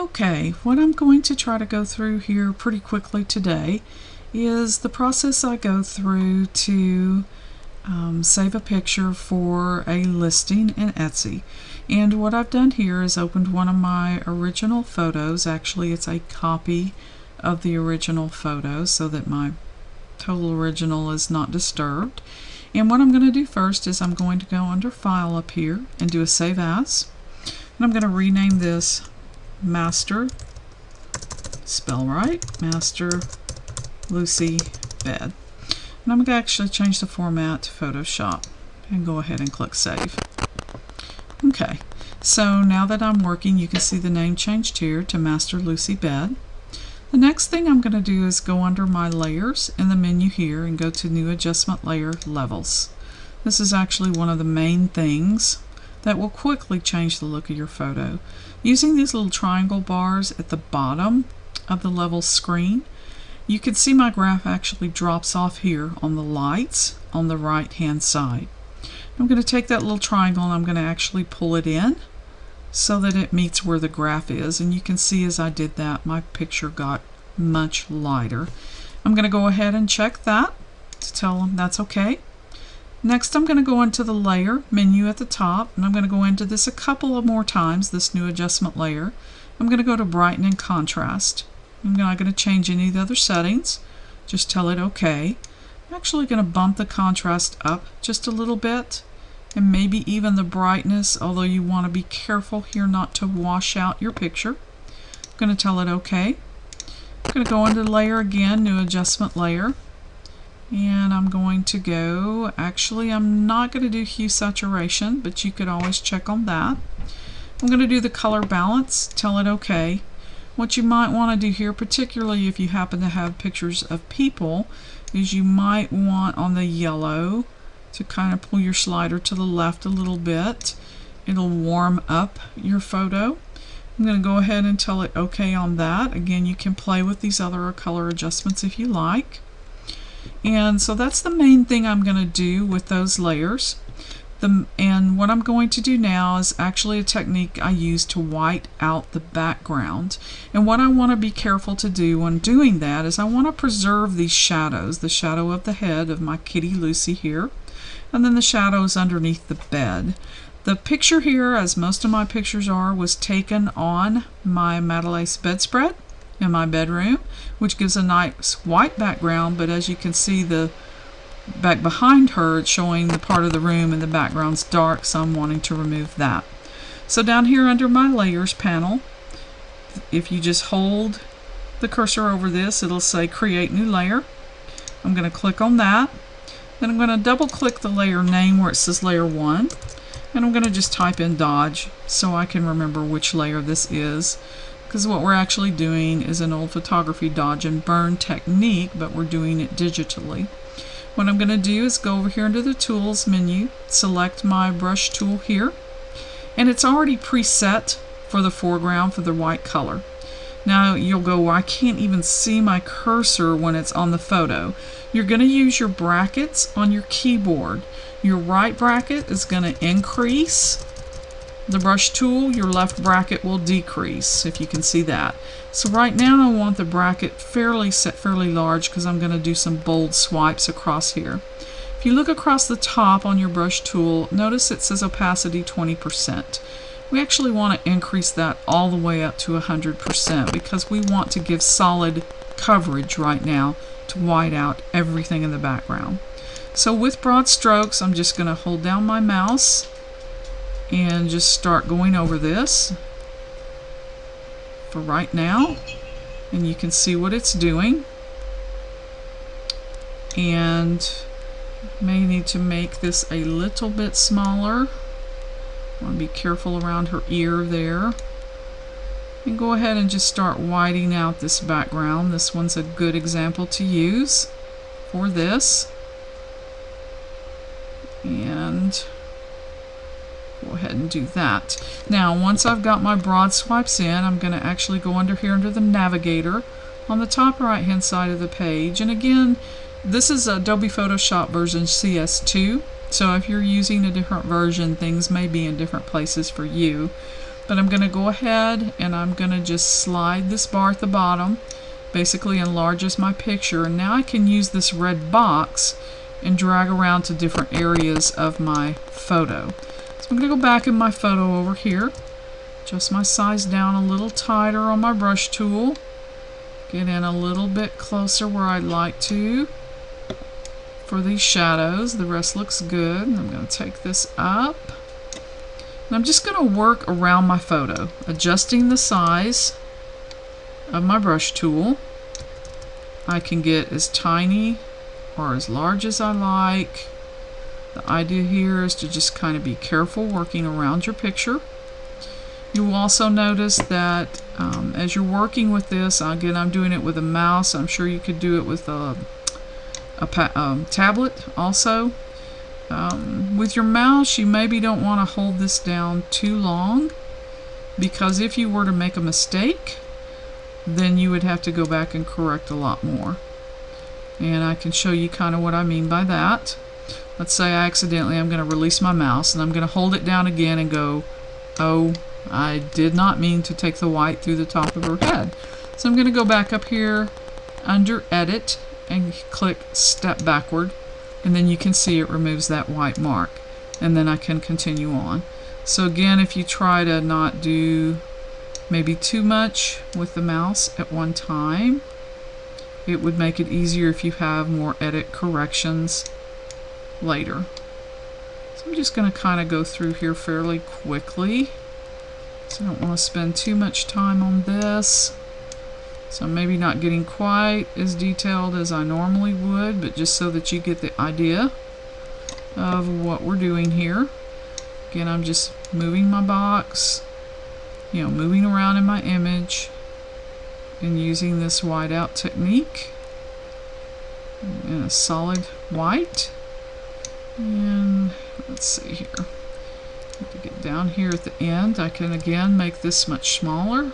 Okay, what I'm going to try to go through here pretty quickly today is the process I go through to save a picture for a listing in Etsy. And what I've done here is opened one of my original photos. Actually, it's a copy of the original photo so that my total original is not disturbed. And what I'm going to do first is I'm going to go under File up here and do a Save As. And I'm going to rename this Master, spell right, Master Lucy Bed. And I'm going to actually change the format to Photoshop and go ahead and click Save. Okay, so now that I'm working, you can see the name changed here to Master Lucy Bed. The next thing I'm going to do is go under my layers in the menu here and go to New Adjustment Layer Levels. This is actually one of the main things that will quickly change the look of your photo. Using these little triangle bars at the bottom of the level screen, you can see my graph actually drops off here on the lights on the right hand side. I'm going to take that little triangle and I'm going to actually pull it in so that it meets where the graph is, and you can see as I did that my picture got much lighter. I'm going to go ahead and check that to tell them that's okay. Next I'm going to go into the layer menu at the top, and I'm going to go into this a couple of more times, this new adjustment layer. I'm going to go to brighten and contrast. I'm not going to change any of the other settings, just tell it okay. I'm actually going to bump the contrast up just a little bit, and maybe even the brightness, although you want to be careful here not to wash out your picture. I'm going to tell it okay. I'm going to go into layer again, new adjustment layer, and I'm going to go, actually I'm not going to do hue saturation, but you could always check on that. I'm going to do the color balance, tell it okay. What you might want to do here, particularly if you happen to have pictures of people, is you might want on the yellow to kind of pull your slider to the left a little bit. It'll warm up your photo. I'm going to go ahead and tell it okay on that. Again, you can play with these other color adjustments if you like. And so that's the main thing I'm going to do with those layers. And what I'm going to do now is actually a technique I use to white out the background. And what I want to be careful to do when doing that is I want to preserve these shadows, the shadow of the head of my kitty Lucy here, and then the shadows underneath the bed. The picture here, as most of my pictures are, was taken on my Madelace bedspread in my bedroom, which gives a nice white background, but as you can see, the back behind her, it's showing the part of the room and the background's dark, so I'm wanting to remove that. So down here under my layers panel, if you just hold the cursor over this, it'll say create new layer. I'm going to click on that. Then I'm going to double click the layer name where it says layer 1, and I'm going to just type in Dodge so I can remember which layer this is, because what we're actually doing is an old photography dodge and burn technique, but we're doing it digitally. What I'm going to do is go over here into the Tools menu, select my brush tool here, and it's already preset for the foreground for the white color. Now you'll go, well, I can't even see my cursor when it's on the photo. You're going to use your brackets on your keyboard. Your right bracket is going to increase the brush tool, your left bracket will decrease, if you can see that. So right now I want the bracket set fairly large because I'm going to do some bold swipes across here. If you look across the top on your brush tool, notice it says opacity 20%. We actually want to increase that all the way up to 100% because we want to give solid coverage right now to white out everything in the background. So with broad strokes, I'm just going to hold down my mouse and just start going over this for right now, and you can see what it's doing. And may need to make this a little bit smaller. I want to be careful around her ear there. And go ahead and just start whiting out this background. This one's a good example to use for this. And go ahead and do that. Now once I've got my broad swipes in, I'm going to actually go under here under the navigator on the top right hand side of the page, and again this is Adobe Photoshop version CS2, so if you're using a different version, things may be in different places for you. But I'm going to go ahead and I'm going to just slide this bar at the bottom, basically enlarges my picture, and now I can use this red box and drag around to different areas of my photo. So I'm going to go back in my photo over here, adjust my size down a little tighter on my brush tool, get in a little bit closer where I'd like to for these shadows. The rest looks good. And I'm going to take this up. And I'm just going to work around my photo, adjusting the size of my brush tool. I can get as tiny or as large as I like. The idea here is to just kind of be careful working around your picture. You will also notice that as you're working with this, again, I'm doing it with a mouse. I'm sure you could do it with a tablet also. With your mouse, you maybe don't want to hold this down too long, because if you were to make a mistake, then you would have to go back and correct a lot more. And I can show you kind of what I mean by that. Let's say I accidentally, I'm going to release my mouse and I'm going to hold it down again and go, oh, I did not mean to take the white through the top of her head. So I'm going to go back up here under Edit and click Step Backward, and then you can see it removes that white mark, and then I can continue on. So again, if you try to not do maybe too much with the mouse at one time, it would make it easier if you have more edit corrections later. So I'm just going to kind of go through here fairly quickly, so I don't want to spend too much time on this. So I'm maybe not getting quite as detailed as I normally would, but just so that you get the idea of what we're doing here. Again, I'm just moving my box, moving around in my image and using this whiteout technique in a solid white. And let's see here. To get down here at the end, I can again make this much smaller.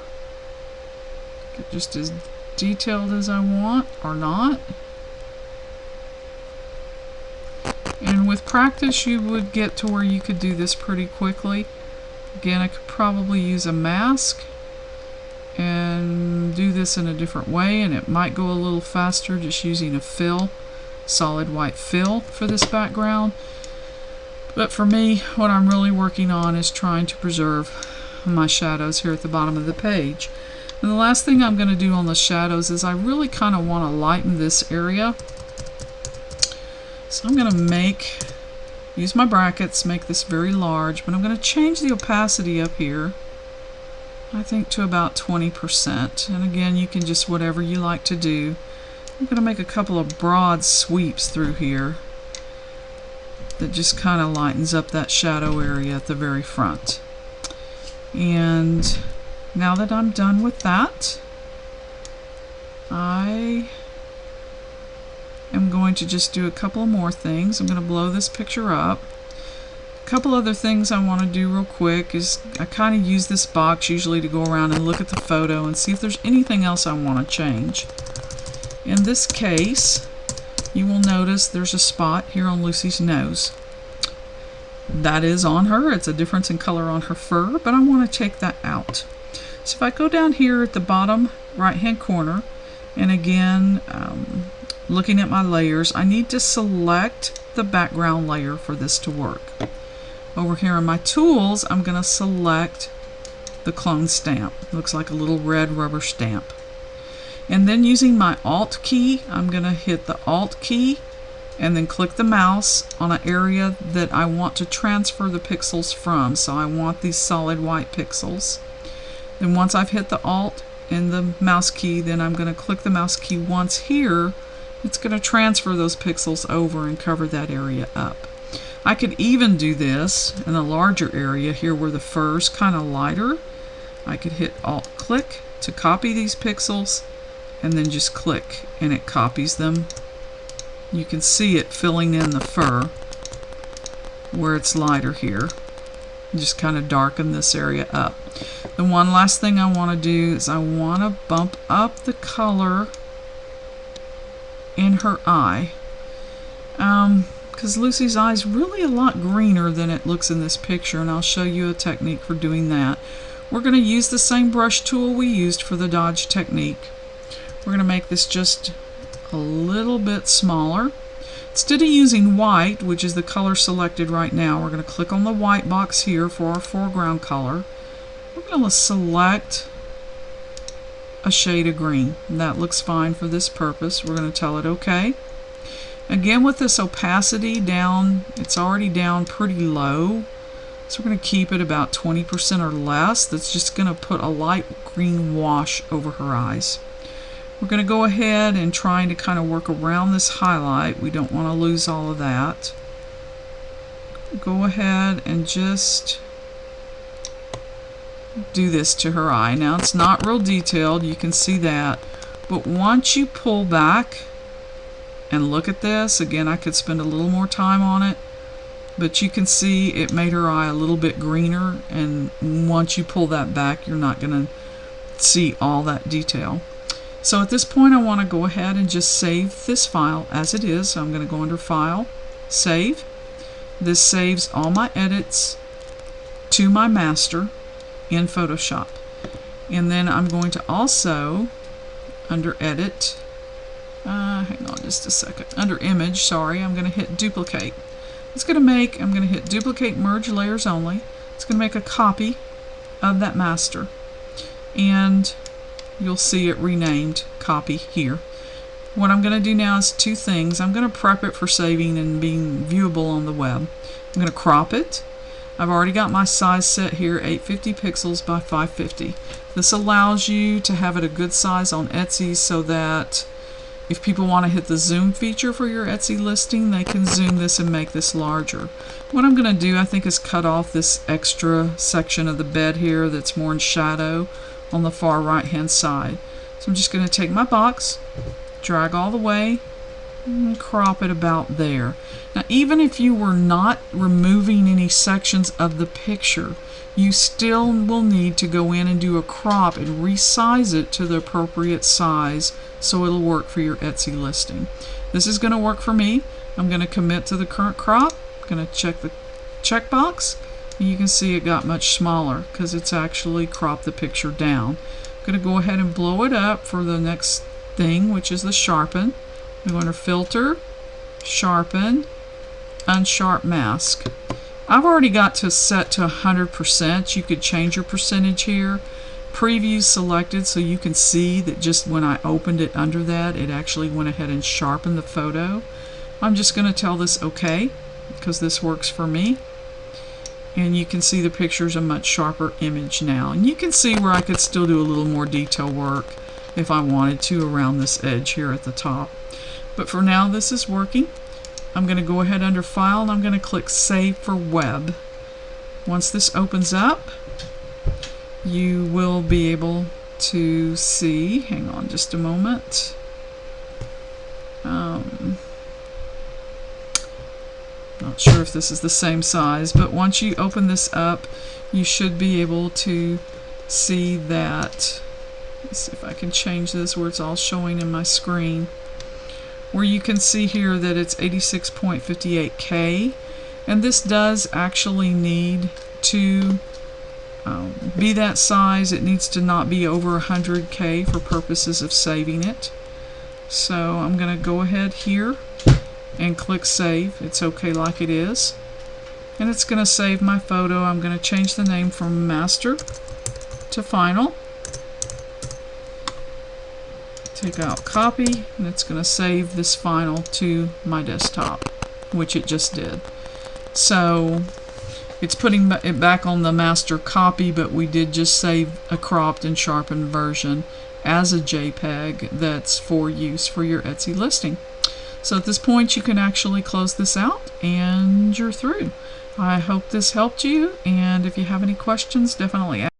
Get just as detailed as I want or not. And with practice, you would get to where you could do this pretty quickly. Again, I could probably use a mask and do this in a different way, and it might go a little faster just using a fill, solid white fill for this background. But for me, what I'm really working on is trying to preserve my shadows here at the bottom of the page. And the last thing I'm going to do on the shadows is I really kind of want to lighten this area. So I'm going to use my brackets, make this very large, but I'm going to change the opacity up here, I think to about 20%. And again, you can just whatever you like to do. I'm going to make a couple of broad sweeps through here that just kind of lightens up that shadow area at the very front. And now that I'm done with that, I am going to just do a couple more things. I'm going to blow this picture up. A couple other things I want to do real quick is I kind of use this box usually to go around and look at the photo and see if there's anything else I want to change. In this case, you will notice there's a spot here on Lucy's nose. That is on her. It's a difference in color on her fur, but I want to take that out. So if I go down here at the bottom right hand corner, and again looking at my layers, I need to select the background layer for this to work. Over here in my tools, I'm going to select the clone stamp. It looks like a little red rubber stamp. And then using my Alt key, I'm going to hit the Alt key and then click the mouse on an area that I want to transfer the pixels from. So I want these solid white pixels. Then once I've hit the Alt and the mouse key, then I'm going to click the mouse key once here. It's going to transfer those pixels over and cover that area up. I could even do this in a larger area here where the fur is kind of lighter. I could hit Alt click to copy these pixels and then just click and it copies them. You can see it filling in the fur where it's lighter here. Just kind of darken this area up. The one last thing I want to do is I want to bump up the color in her eye. Because Lucy's eye is really a lot greener than it looks in this picture, and I'll show you a technique for doing that. We're going to use the same brush tool we used for the dodge technique. We're going to make this just a little bit smaller. Instead of using white, which is the color selected right now, we're going to click on the white box here for our foreground color. We're going to select a shade of green. And that looks fine for this purpose. We're going to tell it OK. Again, with this opacity down, it's already down pretty low. So we're going to keep it about 20% or less. That's just going to put a light green wash over her eyes. We're going to go ahead and trying to kind of work around this highlight. We don't want to lose all of that. Go ahead and just do this to her eye. Now it's not real detailed, you can see that, but once you pull back and look at this, again, I could spend a little more time on it, but you can see it made her eye a little bit greener, and once you pull that back, you're not going to see all that detail. So at this point, I want to go ahead and just save this file as it is. So I'm going to go under File, Save. This saves all my edits to my master in Photoshop. And then I'm going to also, under Edit, hang on just a second, under Image, sorry, I'm going to hit Duplicate. It's going to make, I'm going to hit Duplicate Merge Layers Only. It's going to make a copy of that master. And you'll see it renamed Copy here. What I'm going to do now is two things. I'm going to prep it for saving and being viewable on the web. I'm going to crop it. I've already got my size set here, 850 pixels by 550. This allows you to have it a good size on Etsy so that if people want to hit the zoom feature for your Etsy listing, they can zoom this and make this larger. What I'm going to do, I think, is cut off this extra section of the bed here that's more in shadow on the far right hand side. So I'm just going to take my box, drag all the way, and crop it about there. Now even if you were not removing any sections of the picture, you still will need to go in and do a crop and resize it to the appropriate size so it'll work for your Etsy listing. This is going to work for me. I'm going to commit to the current crop. I'm going to check the checkbox. And you can see it got much smaller because it's actually cropped the picture down. I'm going to go ahead and blow it up for the next thing, which is the sharpen. I'm going to Filter, Sharpen, Unsharp Mask. I've already got to set to 100%. You could change your percentage here. Preview selected so you can see that just when I opened it under that, it actually went ahead and sharpened the photo. I'm just going to tell this OK because this works for me. And you can see the picture's a much sharper image now. And you can see where I could still do a little more detail work if I wanted to around this edge here at the top. But for now, this is working. I'm going to go ahead under File and I'm going to click Save for Web. Once this opens up, you will be able to see, hang on just a moment. Not sure if this is the same size, but once you open this up, you should be able to see that. Let's see if I can change this where it's all showing in my screen. Where you can see here that it's 86.58K, and this does actually need to be that size. It needs to not be over 100K for purposes of saving it. So I'm going to go ahead here and click Save. It's okay like it is. And it's going to save my photo. I'm going to change the name from Master to Final. Take out Copy, and it's going to save this Final to my desktop, which it just did. So it's putting it back on the master copy, but we did just save a cropped and sharpened version as a JPEG that's for use for your Etsy listing. So at this point you can actually close this out and you're through. I hope this helped you, and if you have any questions, definitely ask.